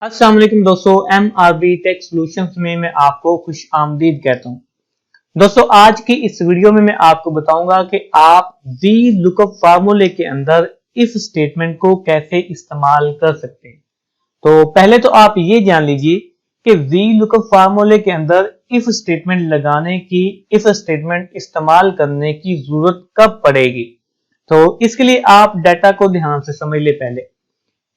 अस्सलाम वालेकुम दोस्तों, MRB टेक सॉल्यूशंस में मैं आपको खुश आमदीद कहता हूं। दोस्तों, आज की इस वीडियो में मैं आपको बताऊंगा कि आप वी लुकअप फार्मूले के अंदर इफ स्टेटमेंट को कैसे इस्तेमाल कर सकते हैं। तो पहले तो आप ये जान लीजिए कि वी लुकअप फार्मूले के अंदर इफ स्टेटमेंट लगाने की, इफ स्टेटमेंट इस्तेमाल करने की जरूरत कब पड़ेगी। तो इसके लिए आप डाटा को ध्यान से समझ ले। पहले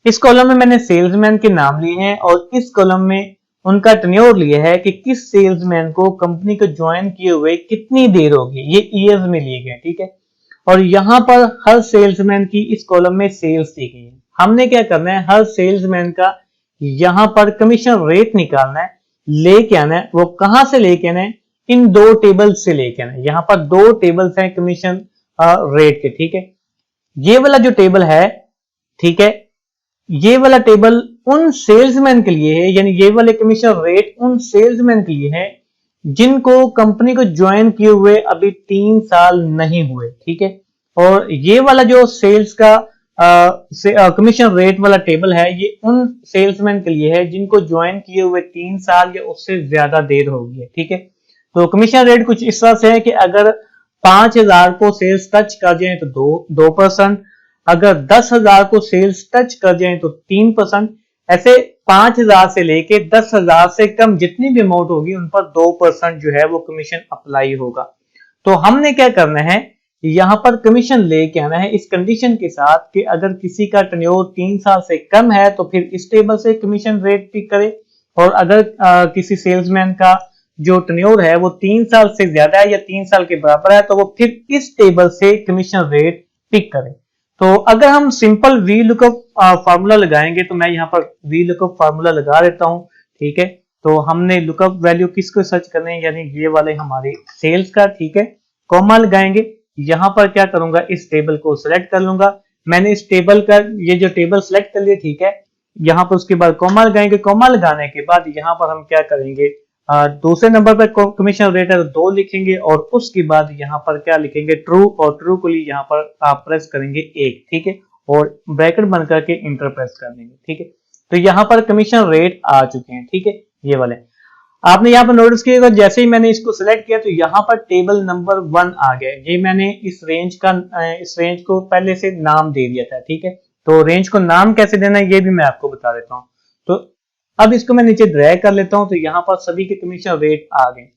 इस कॉलम में मैंने सेल्समैन के नाम लिए हैं और इस कॉलम में उनका टेन्योर लिया है कि किस सेल्समैन को कंपनी को ज्वाइन किए हुए कितनी देर होगी, ये ईयर्स में लिए गए, ठीक है। और यहां पर हर सेल्समैन की इस कॉलम में सेल्स दी गई है। हमने क्या करना है, हर सेल्समैन का यहां पर कमीशन रेट निकालना है, लेके आना है। वो कहां से लेके आना है, इन दो टेबल से लेके आना है। यहां पर दो टेबल्स हैं कमीशन रेट के, ठीक है। ये वाला जो टेबल है, ठीक है, ये वाला टेबल उन सेल्समैन के लिए है, यानी ये वाले कमीशन रेट उन सेल्समैन के लिए है जिनको कंपनी को ज्वाइन किए हुए अभी 3 साल नहीं हुए, ठीक है। और ये वाला जो सेल्स का कमीशन रेट वाला टेबल है, ये उन सेल्समैन के लिए है जिनको ज्वाइन किए हुए 3 साल या उससे ज्यादा देर हो गई है, ठीक है। तो कमीशन रेट कुछ इस तरह से है कि अगर 5,000 को सेल्स टच कर जाए तो 2%, अगर 10,000 को सेल्स टच कर जाए तो 3%, ऐसे 5,000 से लेके 10,000 से कम जितनी भी अमाउंट होगी उन पर 2% जो है वो कमीशन अप्लाई होगा। तो हमने क्या करना है, यहां पर कमीशन लेके आना है इस कंडीशन के साथ कि अगर किसी का टेन्योर 3 साल से कम है तो फिर इस टेबल से कमीशन रेट पिक करे, और अगर किसी सेल्समैन का जो टेन्योर है वो 3 साल से ज्यादा है या 3 साल के बराबर है तो वो फिर इस टेबल से कमीशन रेट पिक करे। तो अगर हम सिंपल वी लुकअप फार्मूला लगाएंगे तो मैं यहाँ पर वी लुकअप फार्मूला लगा देता हूँ, ठीक है। तो हमने लुकअप वैल्यू किसको सर्च करने हैं, यानी ये वाले हमारे सेल्स का, ठीक है। कॉमा लगाएंगे, यहाँ पर क्या करूंगा, इस टेबल को सिलेक्ट कर लूंगा। मैंने इस टेबल का ये जो टेबल सिलेक्ट कर लिया, ठीक है। यहाँ पर उसके बाद कॉमा लगाएंगे, कॉमा लगाने के बाद यहाँ पर हम क्या करेंगे, दूसरे नंबर पर कमीशन रेट है तो 2 लिखेंगे और उसके बाद यहाँ पर क्या लिखेंगे, ट्रू, और ट्रू को लिए यहाँ पर आप प्रेस करेंगे 1, ठीक है, और ब्रैकेट बंद करके इंटर प्रेस कर देंगे, ठीक है। तो यहाँ पर कमीशन रेट आ चुके हैं, ठीक है, ये वाले। आपने यहाँ पर नोटिस किया, जैसे ही मैंने इसको सिलेक्ट किया तो यहाँ पर टेबल नंबर 1 आ गया। ये मैंने इस रेंज को पहले से नाम दे दिया था, ठीक है। तो रेंज को नाम कैसे देना है ये भी मैं आपको बता देता हूँ। तो अब इसको मैं नीचे ड्रैग कर लेता हूं तो यहां पर सभी के कमीशन रेट आ गए।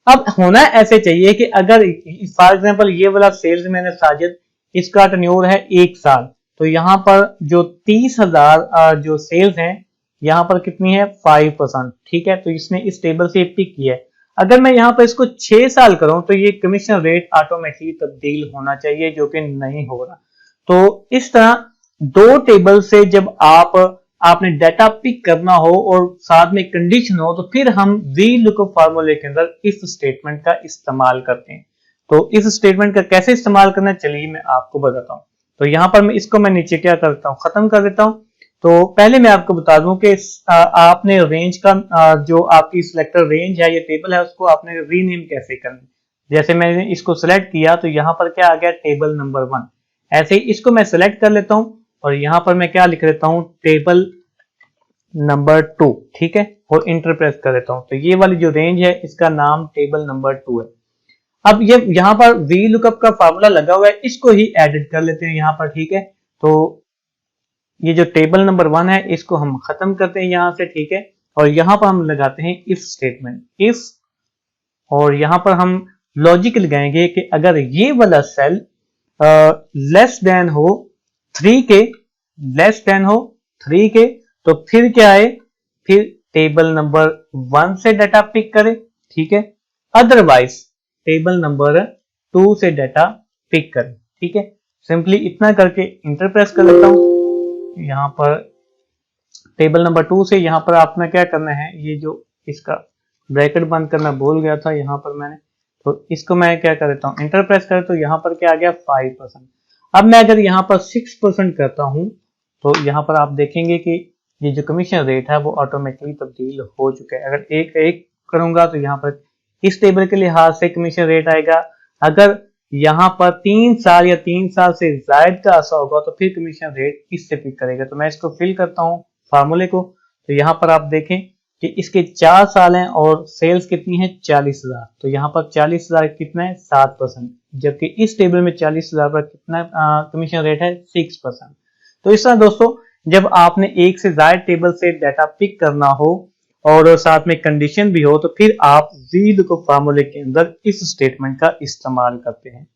अब होना ऐसे चाहिए कि अगर फॉर एग्जांपल ये वाला सेल्समैन है साजिद, इसका टेन्योर है 1 साल, तो यहां पर जो 30,000 जो सेल्स हैं यहां पर कितनी है, 5%, ठीक है। तो इसने इस टेबल से पिक किया है। अगर मैं यहां पर इसको 6 साल करूं तो ये कमीशन रेट ऑटोमेटिकली तब्दील होना चाहिए, जो कि नहीं हो रहा। तो इस तरह दो टेबल से जब आपने डाटा पिक करना हो और साथ में कंडीशन हो तो फिर हम वी लुकअप फार्मूले के अंदर इफ स्टेटमेंट का इस्तेमाल करते हैं। तो इफ स्टेटमेंट का कैसे इस्तेमाल करना, चलिए मैं आपको बताता हूं। तो यहां पर मैं इसको नीचे क्या करता हूं, खत्म कर देता हूं। तो पहले मैं आपको बता दूं कि आपने रेंज का जो आपकी सिलेक्टर रेंज है, ये टेबल है, उसको आपने रीनेम कैसे करना है। जैसे मैंने इसको सिलेक्ट किया तो यहां पर क्या आ गया, टेबल नंबर 1। ऐसे ही इसको मैं सिलेक्ट कर लेता हूं और यहां पर मैं क्या लिख देता हूं, टेबल नंबर 2, ठीक है, और इंटर प्रेस कर देता हूं। तो ये वाली जो रेंज है इसका नाम टेबल नंबर 2 है। अब ये यहां पर वी लुकअप का फार्मूला लगा हुआ है, इसको ही एडिट कर लेते हैं यहां पर, ठीक है। तो ये जो टेबल नंबर 1 है इसको हम खत्म करते हैं यहां से, ठीक है। और यहां पर हम लगाते हैं इफ स्टेटमेंट, इफ, और यहां पर हम लॉजिक लगाएंगे कि अगर ये वाला सेल लेस देन हो 3 के, लेस देन हो 3 के, तो फिर क्या है, फिर टेबल नंबर 1 से डाटा पिक करे, ठीक है। अदरवाइज टेबल नंबर 2 से डाटा पिक करे, ठीक है। सिंपली इतना करके इंटर प्रेस कर लेता हूं। यहां पर टेबल नंबर 2 से यहां पर आपने क्या करना है, ये जो इसका ब्रैकेट बंद करना भूल गया था यहां पर मैंने, तो इसको मैं क्या कर देता हूं, इंटर प्रेस कर, तो यहां पर क्या आ गया, 5%। अब मैं अगर यहां पर 6% करता हूं तो यहां पर आप देखेंगे कि ये जो कमीशन रेट है वो ऑटोमेटिकली तब्दील हो चुका है। अगर एक एक करूंगा तो यहां पर इस टेबल के लिहाज से कमीशन रेट आएगा। अगर यहां पर 3 साल या 3 साल से ज्यादा का ऐसा होगा तो फिर कमीशन रेट इससे पिक करेगा। तो मैं इसको फिल करता हूं फार्मूले को, तो यहाँ पर आप देखें कि इसके 4 साल हैं और सेल्स कितनी है 40,000। तो यहाँ पर 40,000 कितना है 7%, जबकि इस टेबल में 40,000 पर कितना कमीशन रेट है 6%। तो इस तरह दोस्तों जब आपने एक से ज्यादा टेबल से डाटा पिक करना हो और साथ में कंडीशन भी हो तो फिर आप VLOOKUP फार्मूले के अंदर इस स्टेटमेंट का इस्तेमाल करते हैं।